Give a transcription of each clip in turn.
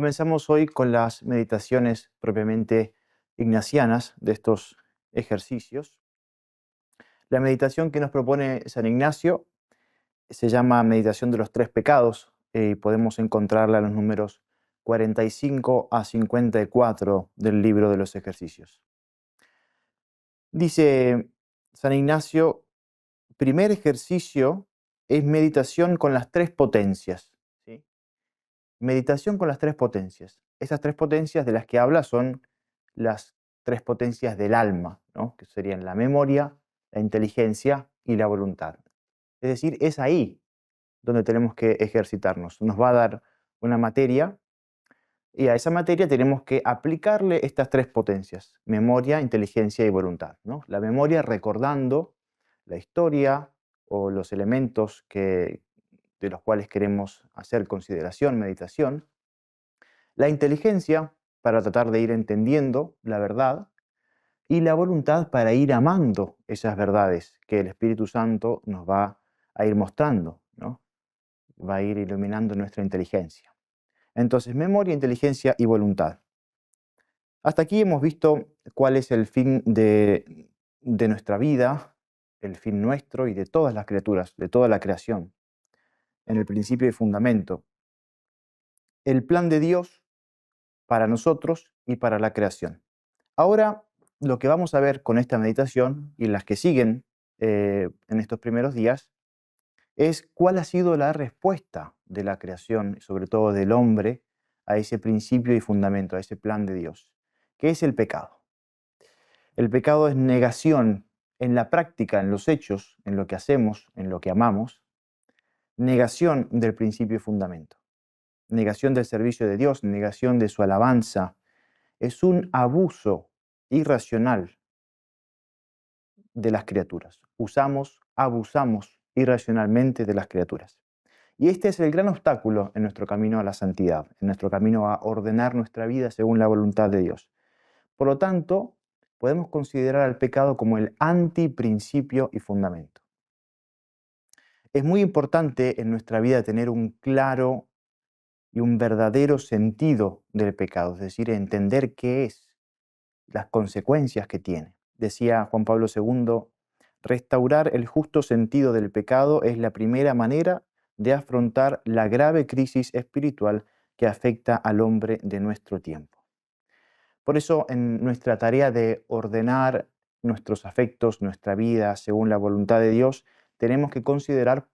comenzamos hoy con las meditaciones propiamente ignacianas de estos ejercicios. La meditación que nos propone San Ignacio se llama Meditación de los Tres Pecados y podemos encontrarla en los números 45 a 54 del libro de los ejercicios. Dice San Ignacio, primer ejercicio es meditación con las tres potencias. ¿Sí? Meditación con las tres potencias. Esas tres potencias de las que habla son las tres potencias del alma, ¿no? Que serían la memoria, la inteligencia y la voluntad. Es decir, es ahí donde tenemos que ejercitarnos. Nos va a dar una materia y a esa materia tenemos que aplicarle estas tres potencias, memoria, inteligencia y voluntad, ¿no? La memoria recordando la historia o los elementos de los cuales queremos hacer consideración, meditación. La inteligencia para tratar de ir entendiendo la verdad y la voluntad para ir amando esas verdades que el Espíritu Santo nos va a ir mostrando, ¿no? Va a ir iluminando nuestra inteligencia. Entonces, memoria, inteligencia y voluntad. Hasta aquí hemos visto cuál es el fin de nuestra vida, el fin nuestro y de todas las criaturas, de toda la creación, en el principio y fundamento. El plan de Dios para nosotros y para la creación. Ahora, lo que vamos a ver con esta meditación y las que siguen en estos primeros días es cuál ha sido la respuesta de la creación, sobre todo del hombre, a ese principio y fundamento, a ese plan de Dios, que es el pecado. El pecado es negación en la práctica, en los hechos, en lo que hacemos, en lo que amamos, negación del principio y fundamento, negación del servicio de Dios, negación de su alabanza. Es un abuso irracional de las criaturas. Abusamos irracionalmente de las criaturas. Y este es el gran obstáculo en nuestro camino a la santidad, en nuestro camino a ordenar nuestra vida según la voluntad de Dios. Por lo tanto, podemos considerar al pecado como el antiprincipio y fundamento. Es muy importante en nuestra vida tener un claro y un verdadero sentido del pecado, es decir, entender qué es, las consecuencias que tiene. Decía Juan Pablo II, restaurar el justo sentido del pecado es la primera manera de afrontar la grave crisis espiritual que afecta al hombre de nuestro tiempo. Por eso, en nuestra tarea de ordenar nuestros afectos, nuestra vida, según la voluntad de Dios, tenemos que comenzar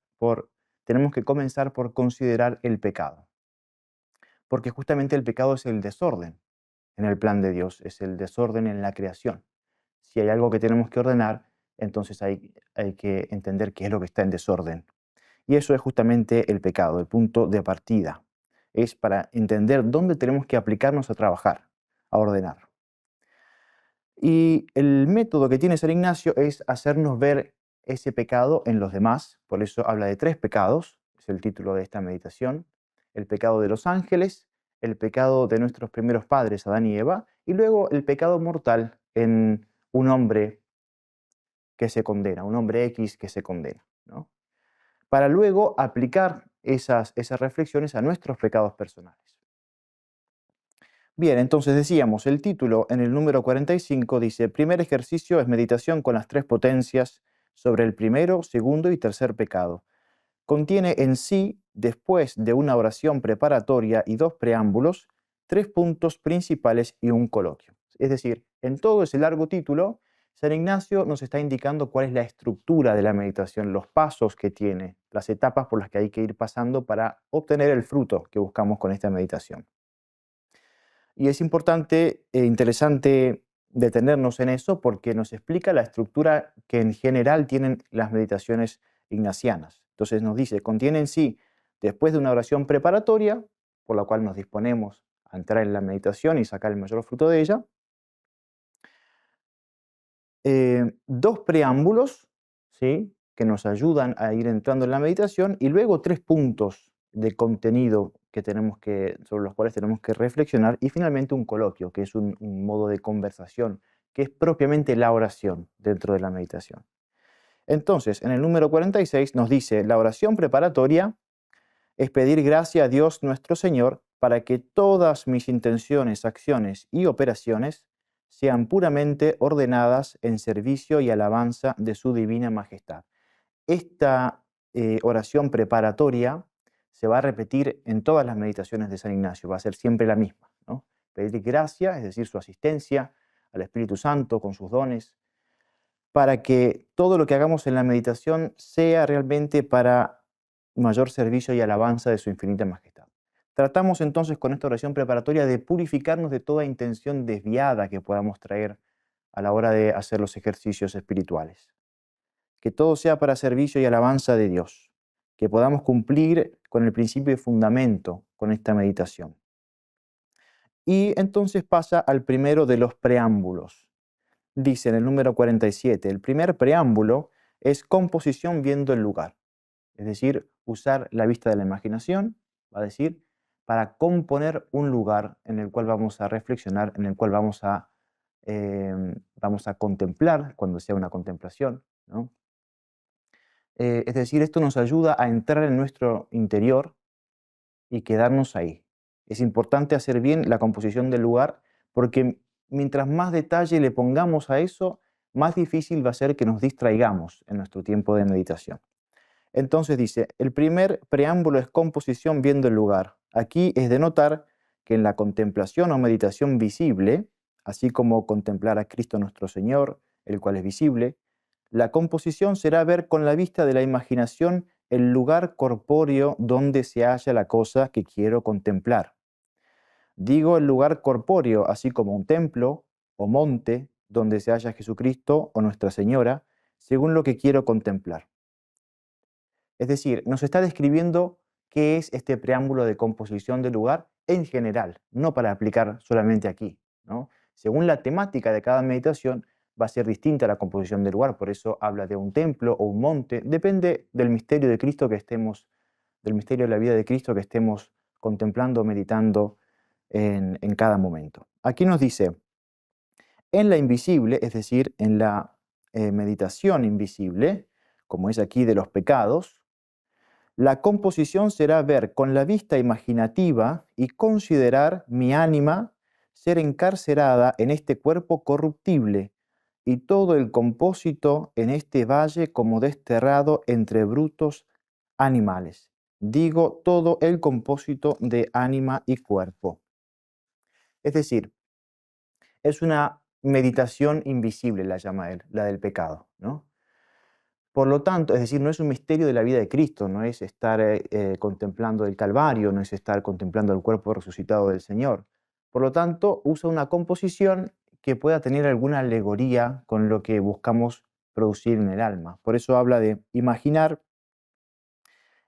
por considerar el pecado. Porque justamente el pecado es el desorden en el plan de Dios, es el desorden en la creación. Si hay algo que tenemos que ordenar, entonces hay que entender qué es lo que está en desorden. Y eso es justamente el pecado, el punto de partida. Es para entender dónde tenemos que aplicarnos a trabajar, a ordenar. Y el método que tiene San Ignacio es hacernos ver ese pecado en los demás. Por eso habla de tres pecados, es el título de esta meditación. El pecado de los ángeles, el pecado de nuestros primeros padres, Adán y Eva, y luego el pecado mortal en un hombre que se condena, un hombre X que se condena, ¿no? Para luego aplicar esas reflexiones a nuestros pecados personales. Bien, entonces decíamos, el título en el número 45 dice, primer ejercicio es meditación con las tres potencias sobre el primero, segundo y tercer pecado. Contiene en sí, después de una oración preparatoria y dos preámbulos, tres puntos principales y un coloquio. Es decir, en todo ese largo título, San Ignacio nos está indicando cuál es la estructura de la meditación, los pasos que tiene, las etapas por las que hay que ir pasando para obtener el fruto que buscamos con esta meditación. Y es importante e interesante detenernos en eso porque nos explica la estructura que en general tienen las meditaciones ignacianas. Entonces nos dice, contiene en sí, después de una oración preparatoria, por la cual nos disponemos a entrar en la meditación y sacar el mayor fruto de ella, dos preámbulos, ¿sí?, que nos ayudan a ir entrando en la meditación y luego tres puntos de contenido sobre los cuales tenemos que reflexionar y finalmente un coloquio, que es un modo de conversación, que es propiamente la oración dentro de la meditación. Entonces, en el número 46 nos dice, la oración preparatoria es pedir gracia a Dios nuestro Señor para que todas mis intenciones, acciones y operaciones sean puramente ordenadas en servicio y alabanza de su divina majestad. Esta oración preparatoria se va a repetir en todas las meditaciones de San Ignacio, va a ser siempre la misma, ¿no? Pedir gracia, es decir, su asistencia al Espíritu Santo con sus dones, para que todo lo que hagamos en la meditación sea realmente para mayor servicio y alabanza de su infinita majestad. Tratamos entonces con esta oración preparatoria de purificarnos de toda intención desviada que podamos traer a la hora de hacer los ejercicios espirituales. Que todo sea para servicio y alabanza de Dios, que podamos cumplir con el principio y fundamento con esta meditación. Y entonces pasa al primero de los preámbulos. Dice en el número 47, el primer preámbulo es composición viendo el lugar, es decir, usar la vista de la imaginación, va a decir, para componer un lugar en el cual vamos a reflexionar, en el cual vamos a contemplar, cuando sea una contemplación, ¿no? Es decir, esto nos ayuda a entrar en nuestro interior y quedarnos ahí. Es importante hacer bien la composición del lugar porque mientras más detalle le pongamos a eso, más difícil va a ser que nos distraigamos en nuestro tiempo de meditación. Entonces dice, el primer preámbulo es composición viendo el lugar. Aquí es de notar que en la contemplación o meditación visible, así como contemplar a Cristo nuestro Señor, el cual es visible, la composición será ver con la vista de la imaginación el lugar corpóreo donde se halla la cosa que quiero contemplar. Digo el lugar corpóreo, así como un templo o monte donde se halla Jesucristo o Nuestra Señora, según lo que quiero contemplar. Es decir, nos está describiendo qué es este preámbulo de composición del lugar en general, no para aplicar solamente aquí, ¿no? Según la temática de cada meditación, va a ser distinta la composición del lugar, por eso habla de un templo o un monte, depende del misterio de Cristo que estemos, del misterio de la vida de Cristo que estemos contemplando o meditando en cada momento. Aquí nos dice, en la invisible, es decir, en la meditación invisible, como es aquí de los pecados, la composición será ver con la vista imaginativa y considerar mi ánima ser encarcerada en este cuerpo corruptible y todo el compósito en este valle como desterrado entre brutos animales. Digo, todo el compósito de ánima y cuerpo. Es decir, es una meditación invisible, la llama él, la del pecado, ¿no? Por lo tanto, es decir, no es un misterio de la vida de Cristo, no es estar contemplando el Calvario, no es estar contemplando el cuerpo resucitado del Señor. Por lo tanto, usa una composición que pueda tener alguna alegoría con lo que buscamos producir en el alma. Por eso habla de imaginar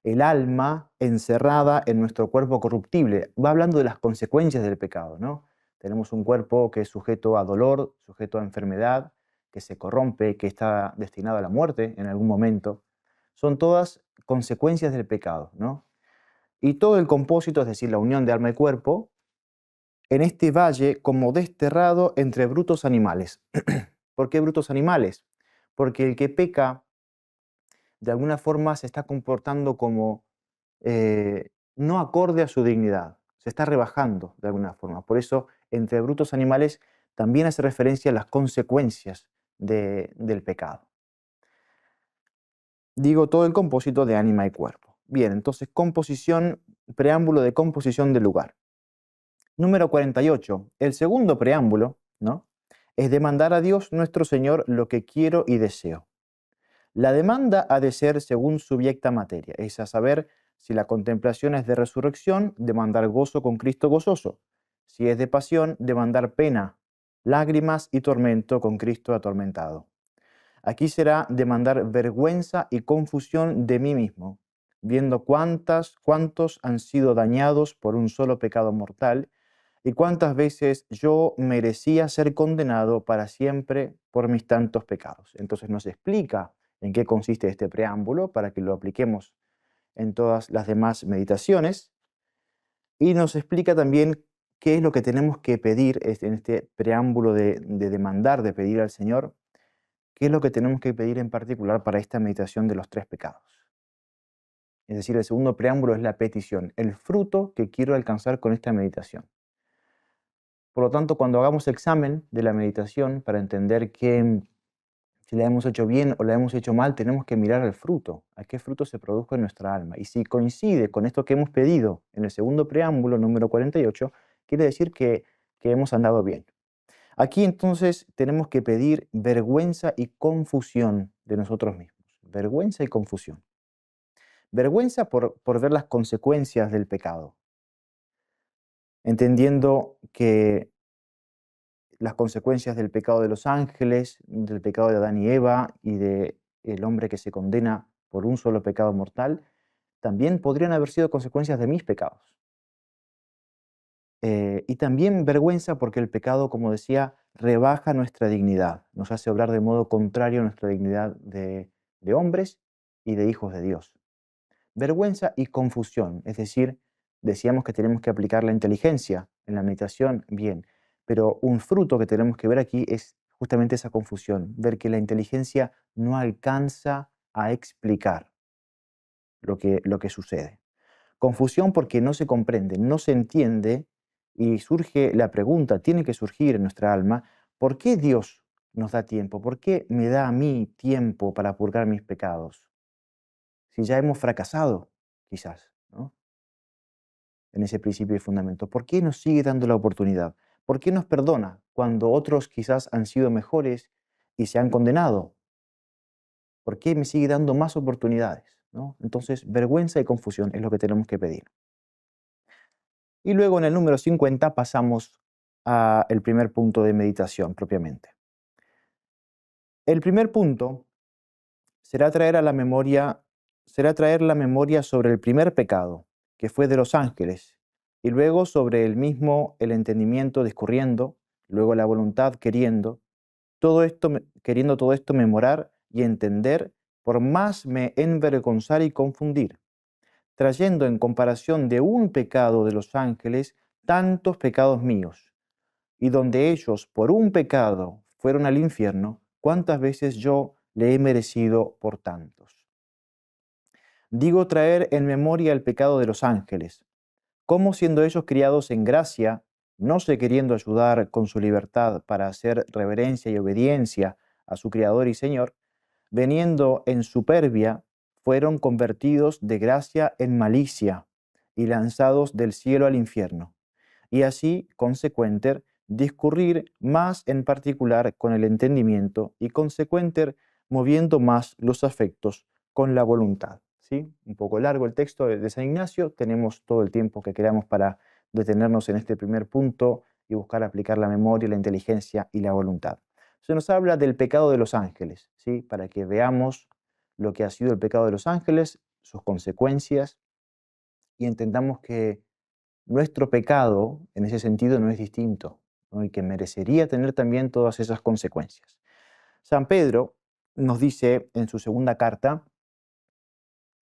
el alma encerrada en nuestro cuerpo corruptible. Va hablando de las consecuencias del pecado, ¿no? Tenemos un cuerpo que es sujeto a dolor, sujeto a enfermedad, que se corrompe, que está destinado a la muerte en algún momento. Son todas consecuencias del pecado, ¿no? Y todo el compósito, es decir, la unión de alma y cuerpo, en este valle como desterrado entre brutos animales. ¿Por qué brutos animales? Porque el que peca de alguna forma se está comportando como no acorde a su dignidad, se está rebajando de alguna forma. Por eso, entre brutos animales también hace referencia a las consecuencias del pecado. Digo todo el compósito de ánima y cuerpo. Bien, entonces composición, preámbulo de composición del lugar. Número 48. El segundo preámbulo, ¿no?, es demandar a Dios nuestro Señor lo que quiero y deseo. La demanda ha de ser según subyecta materia, es a saber, si la contemplación es de resurrección, demandar gozo con Cristo gozoso. Si es de pasión, demandar pena, lágrimas y tormento con Cristo atormentado. Aquí será demandar vergüenza y confusión de mí mismo, viendo cuántos han sido dañados por un solo pecado mortal y cuántas veces yo merecía ser condenado para siempre por mis tantos pecados. Entonces nos explica en qué consiste este preámbulo para que lo apliquemos en todas las demás meditaciones y nos explica también qué es lo que tenemos que pedir en este preámbulo de demandar, de pedir al Señor, qué es lo que tenemos que pedir en particular para esta meditación de los tres pecados. Es decir, el segundo preámbulo es la petición, el fruto que quiero alcanzar con esta meditación. Por lo tanto, cuando hagamos examen de la meditación para entender que si la hemos hecho bien o la hemos hecho mal, tenemos que mirar el fruto, a qué fruto se produjo en nuestra alma. Y si coincide con esto que hemos pedido en el segundo preámbulo, número 48, quiere decir que hemos andado bien. Aquí entonces tenemos que pedir vergüenza y confusión de nosotros mismos. Vergüenza y confusión. Vergüenza por ver las consecuencias del pecado, entendiendo que las consecuencias del pecado de los ángeles, del pecado de Adán y Eva y de el hombre que se condena por un solo pecado mortal, también podrían haber sido consecuencias de mis pecados. Y también vergüenza porque el pecado, como decía, rebaja nuestra dignidad, nos hace obrar de modo contrario a nuestra dignidad de hombres y de hijos de Dios. Vergüenza y confusión, es decir, decíamos que tenemos que aplicar la inteligencia en la meditación, bien, pero un fruto que tenemos que ver aquí es justamente esa confusión, ver que la inteligencia no alcanza a explicar lo que sucede. Confusión porque no se comprende, no se entiende y surge la pregunta, tiene que surgir en nuestra alma, ¿por qué Dios nos da tiempo? ¿Por qué me da a mí tiempo para purgar mis pecados? Si ya hemos fracasado, quizás, ¿no? En ese principio y fundamento. ¿Por qué nos sigue dando la oportunidad? ¿Por qué nos perdona cuando otros quizás han sido mejores y se han condenado? ¿Por qué me sigue dando más oportunidades? ¿No? Entonces, vergüenza y confusión es lo que tenemos que pedir. Y luego en el número 50 pasamos al primer punto de meditación propiamente. El primer punto será traer a la memoria, será traer la memoria sobre el primer pecado, que fue de los ángeles, y luego sobre el mismo el entendimiento discurriendo, luego la voluntad queriendo, queriendo todo esto memorar y entender, por más me envergonzar y confundir, trayendo en comparación de un pecado de los ángeles tantos pecados míos, y donde ellos por un pecado fueron al infierno, ¿cuántas veces yo le he merecido por tantos? Digo traer en memoria el pecado de los ángeles, cómo siendo ellos criados en gracia, no se queriendo ayudar con su libertad para hacer reverencia y obediencia a su Creador y Señor, veniendo en superbia, fueron convertidos de gracia en malicia y lanzados del cielo al infierno, y así, consecuenter, discurrir más en particular con el entendimiento y consecuenter moviendo más los afectos con la voluntad. ¿Sí? Un poco largo el texto de San Ignacio, tenemos todo el tiempo que queramos para detenernos en este primer punto y buscar aplicar la memoria, la inteligencia y la voluntad. Se nos habla del pecado de los ángeles, ¿sí? Para que veamos lo que ha sido el pecado de los ángeles, sus consecuencias, y entendamos que nuestro pecado, en ese sentido, no es distinto, ¿no? Y que merecería tener también todas esas consecuencias. San Pedro nos dice en su segunda carta,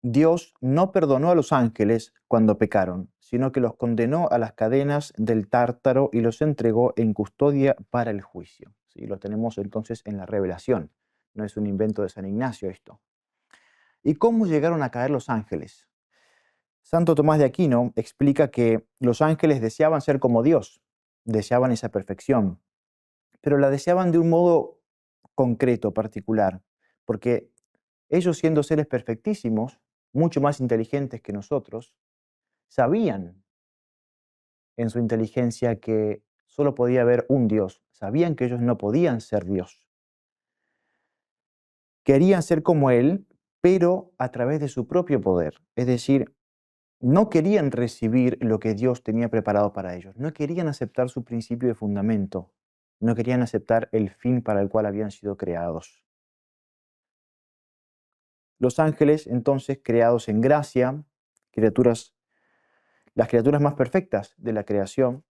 Dios no perdonó a los ángeles cuando pecaron, sino que los condenó a las cadenas del Tártaro y los entregó en custodia para el juicio. ¿Sí? Lo tenemos entonces en la revelación, no es un invento de San Ignacio esto. ¿Y cómo llegaron a caer los ángeles? Santo Tomás de Aquino explica que los ángeles deseaban ser como Dios, deseaban esa perfección, pero la deseaban de un modo concreto, particular, porque ellos siendo seres perfectísimos, mucho más inteligentes que nosotros, sabían en su inteligencia que solo podía haber un Dios, sabían que ellos no podían ser Dios. Querían ser como Él, pero a través de su propio poder, es decir, no querían recibir lo que Dios tenía preparado para ellos, no querían aceptar su principio de fundamento, no querían aceptar el fin para el cual habían sido creados. Los ángeles, entonces, creados en gracia, las criaturas más perfectas de la creación,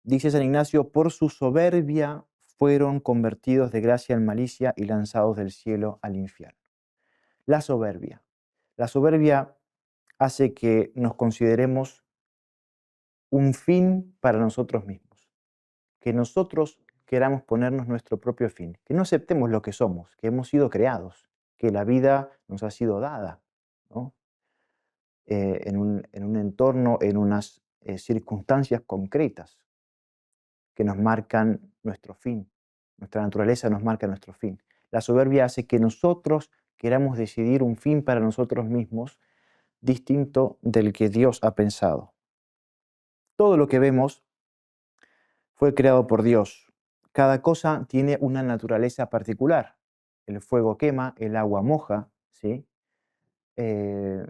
dice San Ignacio, por su soberbia fueron convertidos de gracia en malicia y lanzados del cielo al infierno. La soberbia. La soberbia hace que nos consideremos un fin para nosotros mismos, que nosotros queramos ponernos nuestro propio fin, que no aceptemos lo que somos, que hemos sido creados, que la vida nos ha sido dada, ¿no? en un entorno, en unas circunstancias concretas que nos marcan nuestro fin. Nuestra naturaleza nos marca nuestro fin. La soberbia hace que nosotros queramos decidir un fin para nosotros mismos distinto del que Dios ha pensado. Todo lo que vemos fue creado por Dios. Cada cosa tiene una naturaleza particular. El fuego quema, el agua moja, ¿sí? Eh,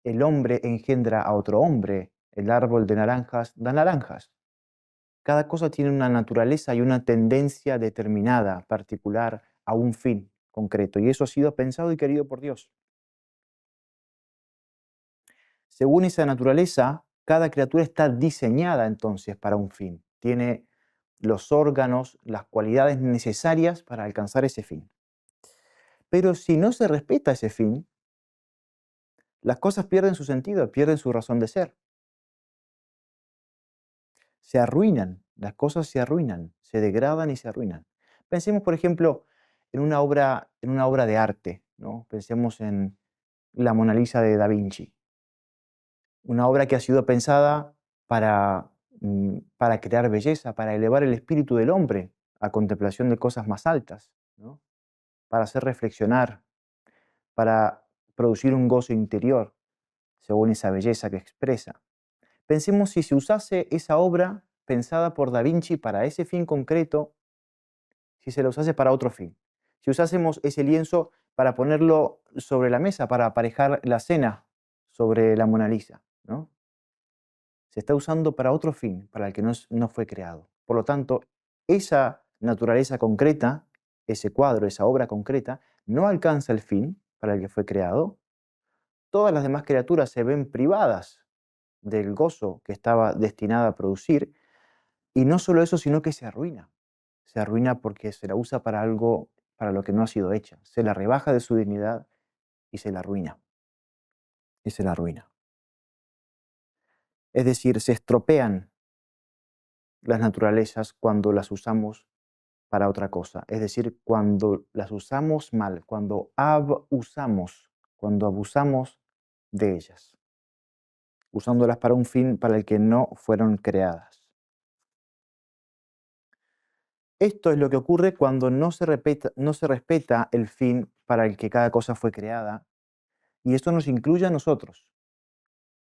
el hombre engendra a otro hombre, el árbol de naranjas da naranjas. Cada cosa tiene una naturaleza y una tendencia determinada, particular, a un fin concreto. Y eso ha sido pensado y querido por Dios. Según esa naturaleza, cada criatura está diseñada entonces para un fin. Tiene los órganos, las cualidades necesarias para alcanzar ese fin. Pero si no se respeta ese fin, las cosas pierden su sentido, pierden su razón de ser. Se arruinan, las cosas se arruinan, se degradan y se arruinan. Pensemos, por ejemplo, en una obra de arte, ¿no? Pensemos en la Mona Lisa de Da Vinci, una obra que ha sido pensada para crear belleza, para elevar el espíritu del hombre a contemplación de cosas más altas, ¿no? Para hacer reflexionar, para producir un gozo interior, según esa belleza que expresa. Pensemos si se usase esa obra pensada por Da Vinci para ese fin concreto, si se la usase para otro fin. Si usásemos ese lienzo para ponerlo sobre la mesa, para aparejar la cena sobre la Mona Lisa, ¿no? Se está usando para otro fin, para el que no fue creado. Por lo tanto, esa naturaleza concreta, ese cuadro, esa obra concreta, no alcanza el fin para el que fue creado. Todas las demás criaturas se ven privadas del gozo que estaba destinada a producir, y no solo eso, sino que se arruina. Se arruina porque se la usa para algo para lo que no ha sido hecha. Se la rebaja de su dignidad y se la arruina. Y se la arruina. Es decir, se estropean las naturalezas cuando las usamos para otra cosa. Es decir, cuando las usamos mal, cuando abusamos de ellas, usándolas para un fin para el que no fueron creadas. Esto es lo que ocurre cuando no se respeta el fin para el que cada cosa fue creada, y esto nos incluye a nosotros.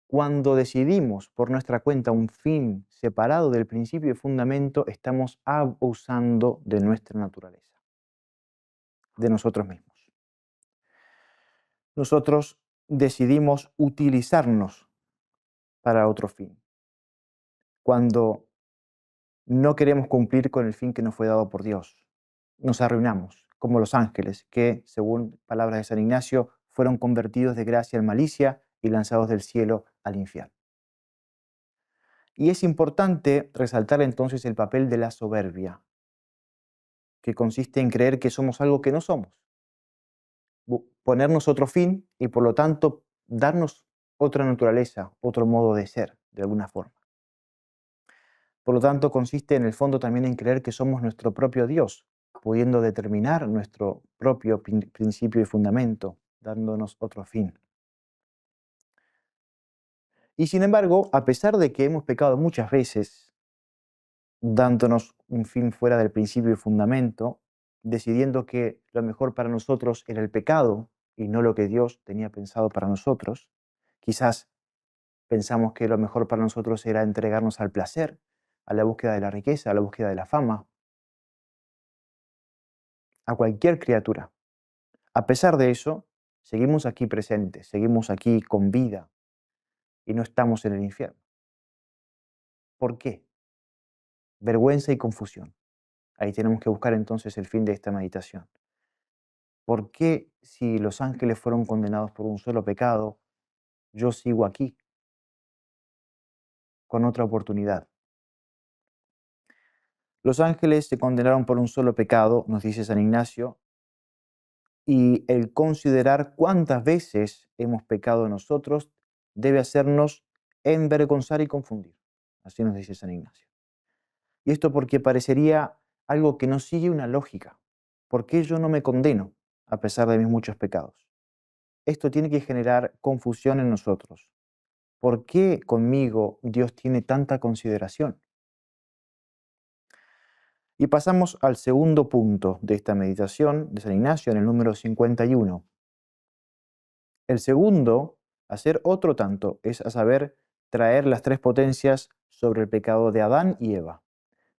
Cuando decidimos por nuestra cuenta un fin separado del principio y fundamento, estamos abusando de nuestra naturaleza, de nosotros mismos. Nosotros decidimos utilizarnos para otro fin, cuando no queremos cumplir con el fin que nos fue dado por Dios. Nos arruinamos, como los ángeles, que, según palabras de San Ignacio, fueron convertidos de gracia en malicia y lanzados del cielo al infierno. Y es importante resaltar entonces el papel de la soberbia, que consiste en creer que somos algo que no somos, ponernos otro fin y por lo tanto darnos otra naturaleza, otro modo de ser, de alguna forma. Por lo tanto, consiste en el fondo también en creer que somos nuestro propio Dios, pudiendo determinar nuestro propio principio y fundamento, dándonos otro fin. Y sin embargo, a pesar de que hemos pecado muchas veces, dándonos un fin fuera del principio y fundamento, decidiendo que lo mejor para nosotros era el pecado y no lo que Dios tenía pensado para nosotros, quizás pensamos que lo mejor para nosotros era entregarnos al placer, a la búsqueda de la riqueza, a la búsqueda de la fama, a cualquier criatura. A pesar de eso, seguimos aquí presentes, seguimos aquí con vida y no estamos en el infierno. ¿Por qué? Vergüenza y confusión. Ahí tenemos que buscar entonces el fin de esta meditación. ¿Por qué si los ángeles fueron condenados por un solo pecado, yo sigo aquí con otra oportunidad? Los ángeles se condenaron por un solo pecado, nos dice San Ignacio, y el considerar cuántas veces hemos pecado nosotros debe hacernos envergonzar y confundir. Así nos dice San Ignacio. Y esto porque parecería algo que no sigue una lógica. ¿Por qué yo no me condeno a pesar de mis muchos pecados? Esto tiene que generar confusión en nosotros. ¿Por qué conmigo Dios tiene tanta consideración? Y pasamos al segundo punto de esta meditación de San Ignacio en el número 51. El segundo, hacer otro tanto, es a saber, traer las tres potencias sobre el pecado de Adán y Eva,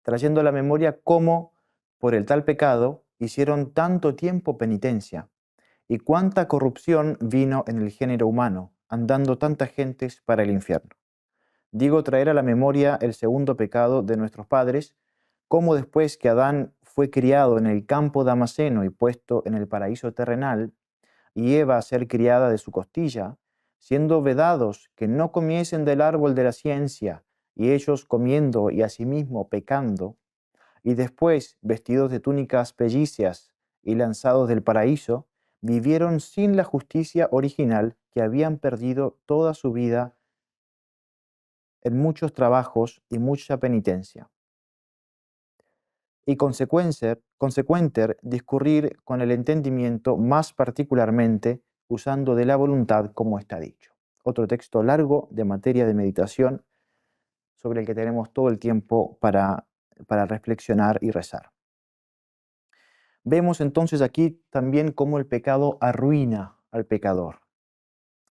trayendo a la memoria cómo, por el tal pecado, hicieron tanto tiempo penitencia, y cuánta corrupción vino en el género humano, andando tantas gentes para el infierno. Digo, traer a la memoria el segundo pecado de nuestros padres, cómo después que Adán fue criado en el campo damasceno y puesto en el paraíso terrenal, y Eva a ser criada de su costilla, siendo vedados que no comiesen del árbol de la ciencia, y ellos comiendo y asimismo pecando, y después, vestidos de túnicas pellíceas y lanzados del paraíso, vivieron sin la justicia original que habían perdido toda su vida en muchos trabajos y mucha penitencia. Y consecuenter discurrir con el entendimiento más particularmente usando de la voluntad como está dicho. Otro texto largo de materia de meditación sobre el que tenemos todo el tiempo para reflexionar y rezar. Vemos entonces aquí también cómo el pecado arruina al pecador,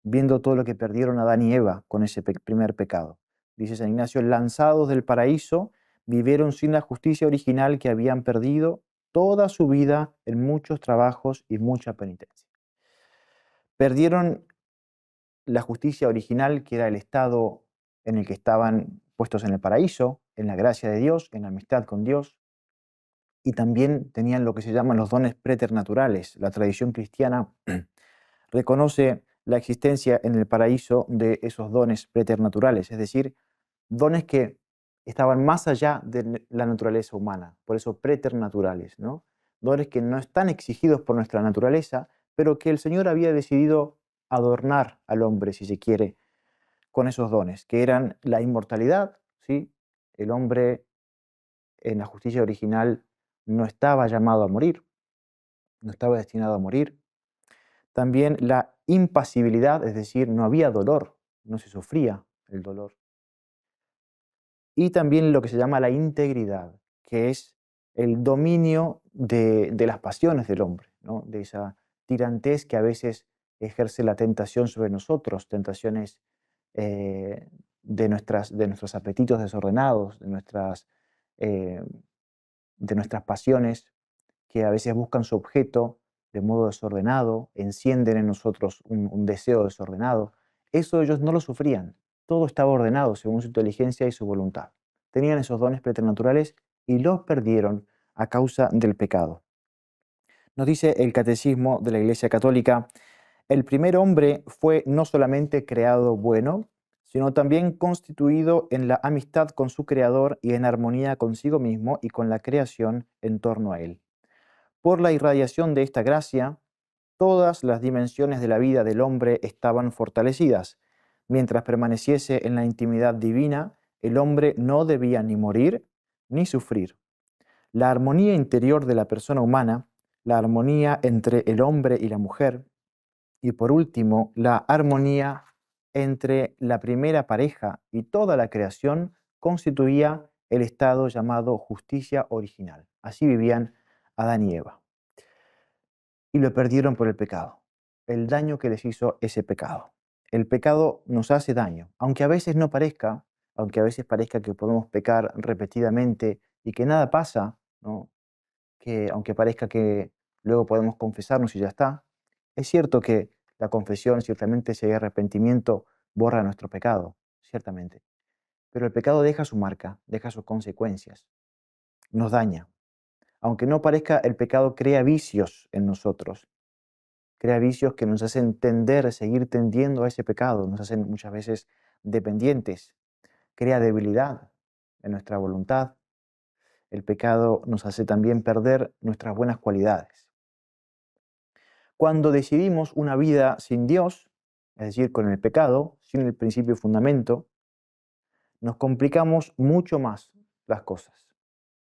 viendo todo lo que perdieron Adán y Eva con ese primer pecado. Dice San Ignacio, lanzados del paraíso, vivieron sin la justicia original que habían perdido toda su vida en muchos trabajos y mucha penitencia. Perdieron la justicia original, que era el estado en el que estaban puestos en el paraíso, en la gracia de Dios, en la amistad con Dios, y también tenían lo que se llaman los dones preternaturales. La tradición cristiana reconoce la existencia en el paraíso de esos dones preternaturales, es decir, dones que estaban más allá de la naturaleza humana, por eso preternaturales, ¿no? Dones que no están exigidos por nuestra naturaleza, pero que el Señor había decidido adornar al hombre, si se quiere, con esos dones, que eran la inmortalidad, ¿sí? El hombre en la justicia original no estaba llamado a morir, no estaba destinado a morir. También la impasibilidad, es decir, no había dolor, no se sufría el dolor. Y también lo que se llama la integridad, que es el dominio de las pasiones del hombre, ¿no? De esa tirantez que a veces ejerce la tentación sobre nosotros, tentaciones de nuestros apetitos desordenados, eh, de nuestras pasiones que a veces buscan su objeto de modo desordenado, encienden en nosotros un deseo desordenado. Eso ellos no lo sufrían. Todo estaba ordenado según su inteligencia y su voluntad. Tenían esos dones preternaturales y los perdieron a causa del pecado. Nos dice el Catecismo de la Iglesia Católica, el primer hombre fue no solamente creado bueno, sino también constituido en la amistad con su Creador y en armonía consigo mismo y con la creación en torno a él. Por la irradiación de esta gracia, todas las dimensiones de la vida del hombre estaban fortalecidas. Mientras permaneciese en la intimidad divina, el hombre no debía ni morir ni sufrir. La armonía interior de la persona humana, la armonía entre el hombre y la mujer, y por último, la armonía entre la primera pareja y toda la creación constituía el estado llamado justicia original. Así vivían Adán y Eva. Y lo perdieron por el pecado, el daño que les hizo ese pecado. El pecado nos hace daño, aunque a veces no parezca, aunque a veces parezca que podemos pecar repetidamente y que nada pasa, ¿no? Que aunque parezca que luego podemos confesarnos y ya está, es cierto que la confesión, ciertamente si hay arrepentimiento, borra nuestro pecado, ciertamente. Pero el pecado deja su marca, deja sus consecuencias, nos daña. Aunque no parezca, el pecado crea vicios en nosotros, crea vicios que nos hacen tender, seguir tendiendo a ese pecado, nos hacen muchas veces dependientes, crea debilidad en nuestra voluntad. El pecado nos hace también perder nuestras buenas cualidades. Cuando decidimos una vida sin Dios, es decir, con el pecado, sin el principio y fundamento, nos complicamos mucho más las cosas.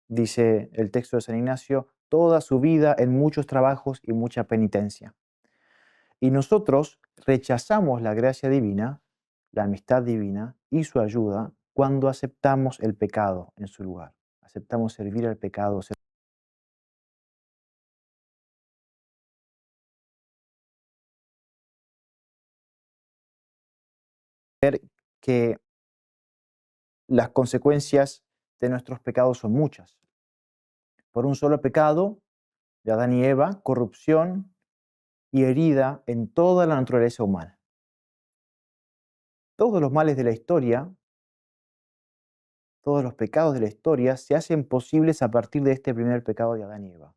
Dice el texto de San Ignacio, toda su vida en muchos trabajos y mucha penitencia. Y nosotros rechazamos la gracia divina la amistad divina y su ayuda cuando aceptamos el pecado en su lugar. Aceptamos servir al pecado, que las consecuencias de nuestros pecados son muchas. Por un solo pecado de Adán y Eva, corrupción y herida en toda la naturaleza humana. Todos los males de la historia, todos los pecados de la historia se hacen posibles a partir de este primer pecado de Adán y Eva.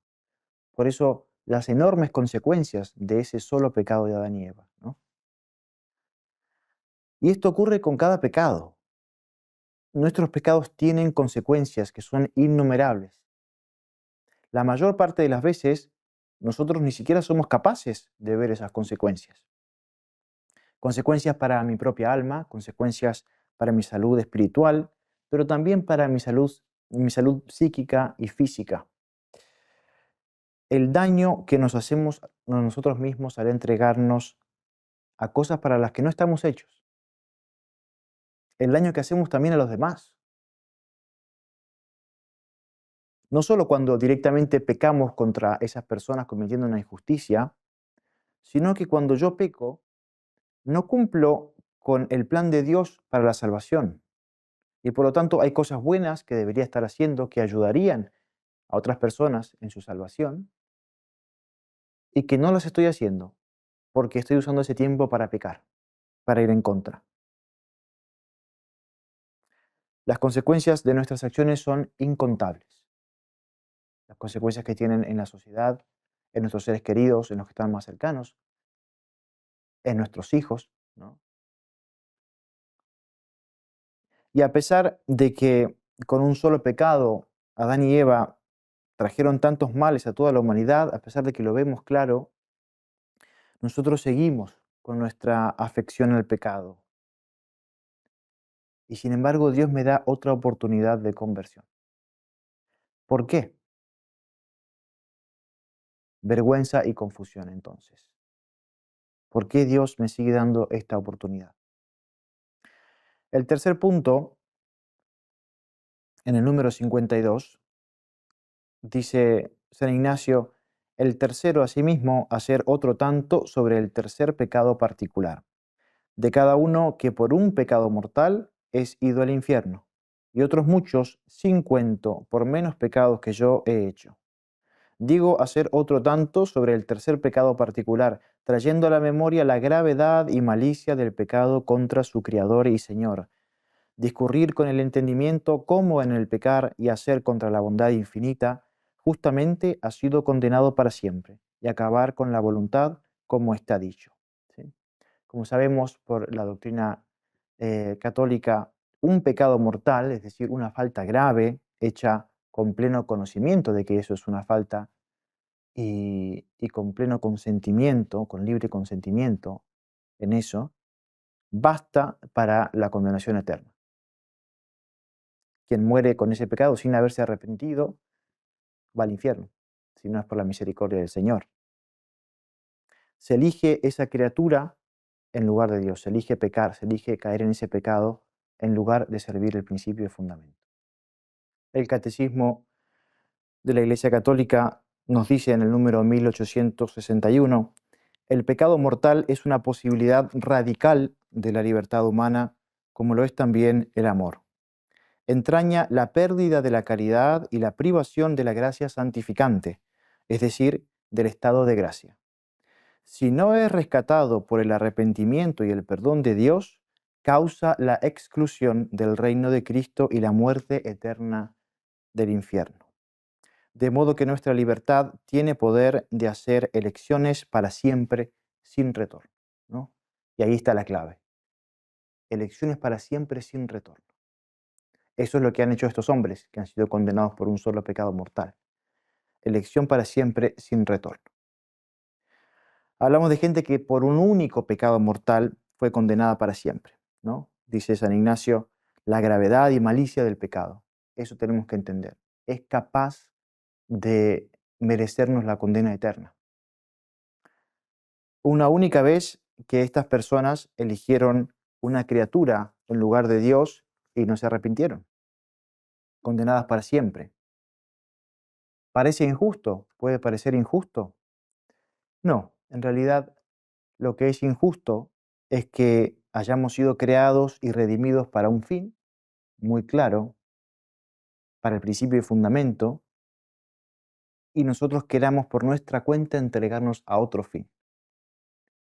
Por eso, las enormes consecuencias de ese solo pecado de Adán y Eva, ¿no? Y esto ocurre con cada pecado. Nuestros pecados tienen consecuencias que son innumerables. La mayor parte de las veces, nosotros ni siquiera somos capaces de ver esas consecuencias. Consecuencias para mi propia alma, consecuencias para mi salud espiritual, pero también para mi salud psíquica y física. El daño que nos hacemos a nosotros mismos al entregarnos a cosas para las que no estamos hechos. El daño que hacemos también a los demás. No solo cuando directamente pecamos contra esas personas cometiendo una injusticia, sino que cuando yo peco, no cumplo con el plan de Dios para la salvación. Y por lo tanto hay cosas buenas que debería estar haciendo que ayudarían a otras personas en su salvación y que no las estoy haciendo porque estoy usando ese tiempo para pecar, para ir en contra. Las consecuencias de nuestras acciones son incontables. Las consecuencias que tienen en la sociedad, en nuestros seres queridos, en los que están más cercanos, en nuestros hijos, ¿no? Y a pesar de que con un solo pecado Adán y Eva trajeron tantos males a toda la humanidad, a pesar de que lo vemos claro, nosotros seguimos con nuestra afección al pecado. Y sin embargo, Dios me da otra oportunidad de conversión. ¿Por qué? Vergüenza y confusión entonces. ¿Por qué Dios me sigue dando esta oportunidad? El tercer punto, en el número 52, dice San Ignacio, el tercero asimismo hacer otro tanto sobre el tercer pecado particular, de cada uno que por un pecado mortal es ido al infierno, y otros muchos sin cuento por menos pecados que yo he hecho. Digo hacer otro tanto sobre el tercer pecado particular, trayendo a la memoria la gravedad y malicia del pecado contra su Criador y Señor. Discurrir con el entendimiento cómo en el pecar y hacer contra la bondad infinita, justamente ha sido condenado para siempre, y acabar con la voluntad como está dicho. ¿Sí? Como sabemos por la doctrina católica, un pecado mortal, es decir, una falta grave, hecha con pleno conocimiento de que eso es una falta y con pleno consentimiento, con libre consentimiento en eso, basta para la condenación eterna. Quien muere con ese pecado sin haberse arrepentido va al infierno, si no es por la misericordia del Señor. Se elige esa criatura en lugar de Dios, se elige pecar, se elige caer en ese pecado en lugar de servir el principio y fundamento. El Catecismo de la Iglesia Católica nos dice en el número 1861, el pecado mortal es una posibilidad radical de la libertad humana, como lo es también el amor. Entraña la pérdida de la caridad y la privación de la gracia santificante, es decir, del estado de gracia. Si no es rescatado por el arrepentimiento y el perdón de Dios, causa la exclusión del reino de Cristo y la muerte eterna del infierno. De modo que nuestra libertad tiene poder de hacer elecciones para siempre sin retorno, ¿no? Y ahí está la clave. Elecciones para siempre sin retorno. Eso es lo que han hecho estos hombres que han sido condenados por un solo pecado mortal. Elección para siempre sin retorno. Hablamos de gente que por un único pecado mortal fue condenada para siempre, ¿no? Dice San Ignacio, la gravedad y malicia del pecado. Eso tenemos que entender. Es capaz de merecernos la condena eterna. Una única vez que estas personas eligieron una criatura en lugar de Dios y no se arrepintieron, condenadas para siempre. ¿Parece injusto? ¿Puede parecer injusto? No, en realidad lo que es injusto es que hayamos sido creados y redimidos para un fin muy claro, para el principio y fundamento, y nosotros queramos por nuestra cuenta entregarnos a otro fin,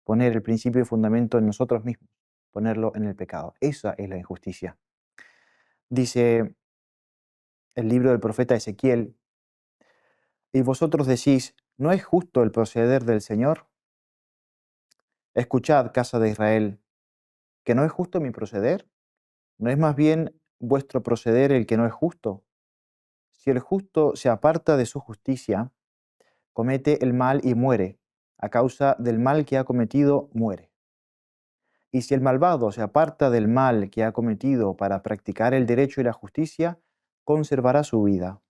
poner el principio y fundamento en nosotros mismos, ponerlo en el pecado. Esa es la injusticia. Dice el libro del profeta Ezequiel, y vosotros decís, ¿no es justo el proceder del Señor? Escuchad, casa de Israel, ¿que no es justo mi proceder? ¿No es más bien vuestro proceder el que no es justo? Si el justo se aparta de su justicia, comete el mal y muere. A causa del mal que ha cometido, muere. Y si el malvado se aparta del mal que ha cometido para practicar el derecho y la justicia, conservará su vida.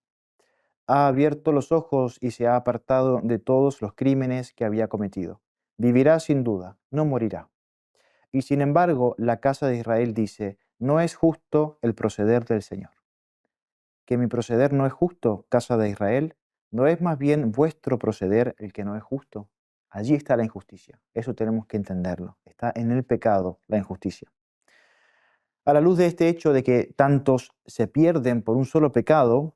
Ha abierto los ojos y se ha apartado de todos los crímenes que había cometido. Vivirá sin duda, no morirá. Y sin embargo, la casa de Israel dice, no es justo el proceder del Señor. ¿Que mi proceder no es justo, casa de Israel? ¿No es más bien vuestro proceder el que no es justo? Allí está la injusticia. Eso tenemos que entenderlo. Está en el pecado la injusticia. A la luz de este hecho de que tantos se pierden por un solo pecado,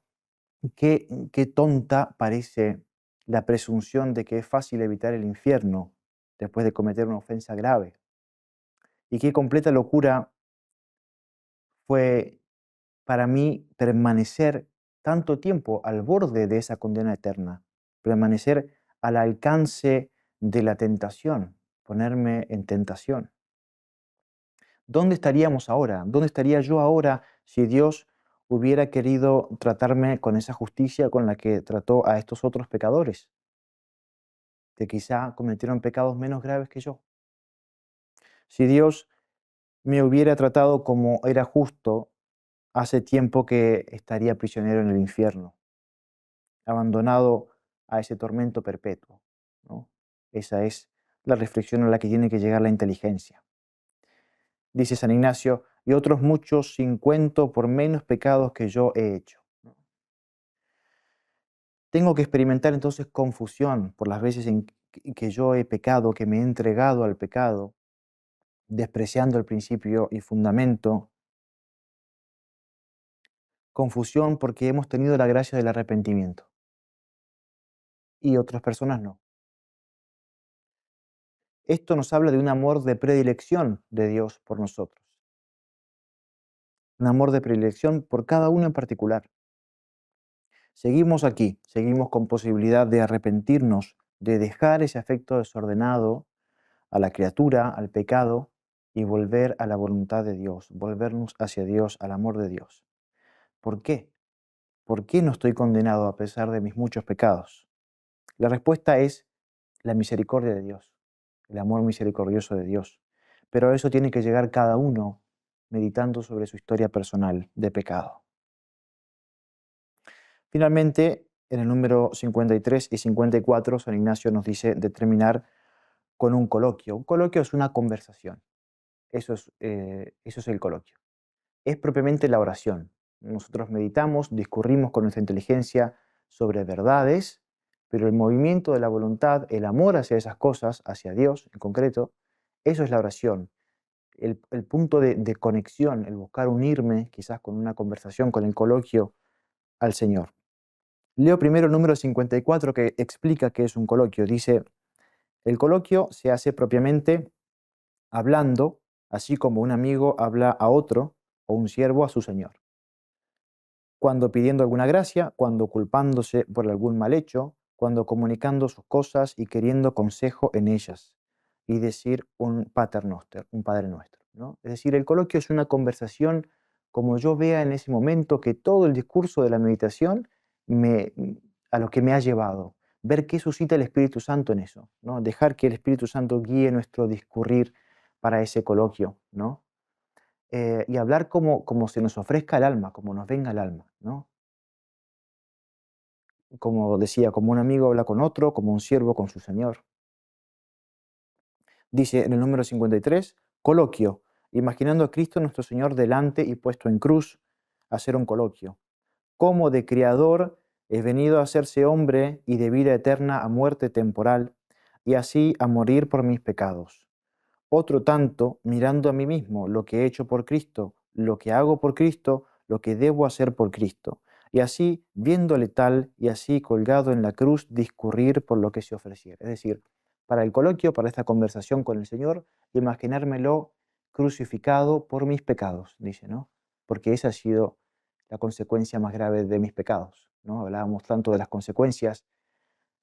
qué tonta parece la presunción de que es fácil evitar el infierno después de cometer una ofensa grave. Y qué completa locura fue para mí permanecer tanto tiempo al borde de esa condena eterna, permanecer al alcance de la tentación, ponerme en tentación. ¿Dónde estaríamos ahora? ¿Dónde estaría yo ahora si Dios hubiera querido tratarme con esa justicia con la que trató a estos otros pecadores, que quizá cometieron pecados menos graves que yo? Si Dios me hubiera tratado como era justo, hace tiempo que estaría prisionero en el infierno, abandonado a ese tormento perpetuo, ¿no? Esa es la reflexión a la que tiene que llegar la inteligencia. Dice San Ignacio, y otros muchos sin cuento por menos pecados que yo he hecho. Tengo que experimentar entonces confusión por las veces en que yo he pecado, que me he entregado al pecado, despreciando el principio y fundamento. Confusión porque hemos tenido la gracia del arrepentimiento y otras personas no. Esto nos habla de un amor de predilección de Dios por nosotros, un amor de predilección por cada uno en particular. Seguimos aquí, seguimos con posibilidad de arrepentirnos, de dejar ese afecto desordenado a la criatura, al pecado, y volver a la voluntad de Dios, volvernos hacia Dios, al amor de Dios. ¿Por qué? ¿Por qué no estoy condenado a pesar de mis muchos pecados? La respuesta es la misericordia de Dios, el amor misericordioso de Dios. Pero a eso tiene que llegar cada uno meditando sobre su historia personal de pecado. Finalmente, en el número 53 y 54, San Ignacio nos dice de terminar con un coloquio. Un coloquio es una conversación. Eso es el coloquio. Es propiamente la oración. Nosotros meditamos, discurrimos con nuestra inteligencia sobre verdades, pero el movimiento de la voluntad, el amor hacia esas cosas, hacia Dios en concreto, eso es la oración. El punto de conexión, el buscar unirme quizás con una conversación, con el coloquio al Señor. Leo primero el número 54 que explica qué es un coloquio. Dice, el coloquio se hace propiamente hablando, así como un amigo habla a otro o un siervo a su señor. Cuando pidiendo alguna gracia, cuando culpándose por algún mal hecho, cuando comunicando sus cosas y queriendo consejo en ellas. Y decir un pater noster, un Padre Nuestro, ¿no? Es decir, el coloquio es una conversación como yo vea en ese momento que todo el discurso de la meditación a lo que me ha llevado. Ver qué suscita el Espíritu Santo en eso, ¿no? Dejar que el Espíritu Santo guíe nuestro discurrir para ese coloquio, ¿no? Y hablar como se nos ofrezca el alma, como nos venga el alma, ¿no? Como decía, como un amigo habla con otro, como un siervo con su señor. Dice en el número 53, coloquio, imaginando a Cristo nuestro Señor delante y puesto en cruz, hacer un coloquio. Cómo de Criador es venido a hacerse hombre y de vida eterna a muerte temporal, y así a morir por mis pecados. Otro tanto, mirando a mí mismo, lo que he hecho por Cristo, lo que hago por Cristo, lo que debo hacer por Cristo. Y así, viéndole tal y así colgado en la cruz, discurrir por lo que se ofreciera. Es decir, para el coloquio, para esta conversación con el Señor, imaginármelo crucificado por mis pecados, dice, ¿no? Porque esa ha sido la consecuencia más grave de mis pecados, ¿no? Hablábamos tanto de las consecuencias.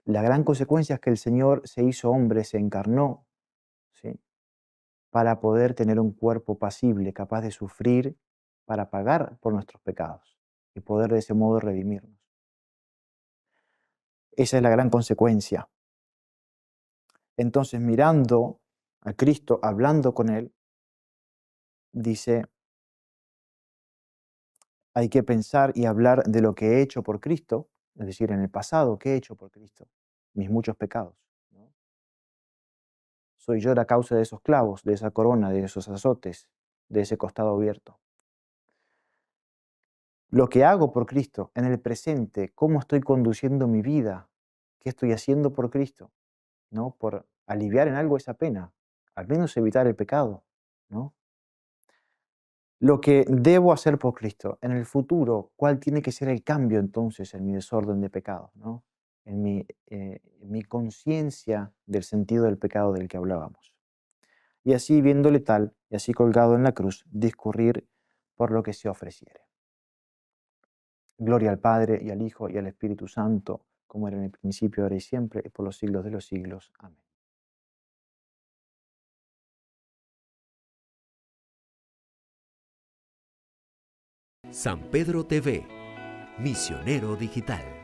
La gran consecuencia es que el Señor se hizo hombre, se encarnó, ¿sí? Para poder tener un cuerpo pasible, capaz de sufrir, para pagar por nuestros pecados y poder de ese modo redimirnos. Esa es la gran consecuencia. Entonces, mirando a Cristo, hablando con Él, dice, hay que pensar y hablar de lo que he hecho por Cristo, es decir, en el pasado, ¿qué he hecho por Cristo? Mis muchos pecados, ¿no? Soy yo la causa de esos clavos, de esa corona, de esos azotes, de ese costado abierto. Lo que hago por Cristo en el presente, cómo estoy conduciendo mi vida, qué estoy haciendo por Cristo, ¿no? Por aliviar en algo esa pena, al menos evitar el pecado, ¿no? Lo que debo hacer por Cristo en el futuro, ¿cuál tiene que ser el cambio entonces en mi desorden de pecado, ¿no? En mi conciencia del sentido del pecado del que hablábamos. Y así, viéndole tal, y así colgado en la cruz, discurrir por lo que se ofreciere. Gloria al Padre, y al Hijo, y al Espíritu Santo, como era en el principio, ahora y siempre, y por los siglos de los siglos. Amén. San Pedro TV, misionero digital.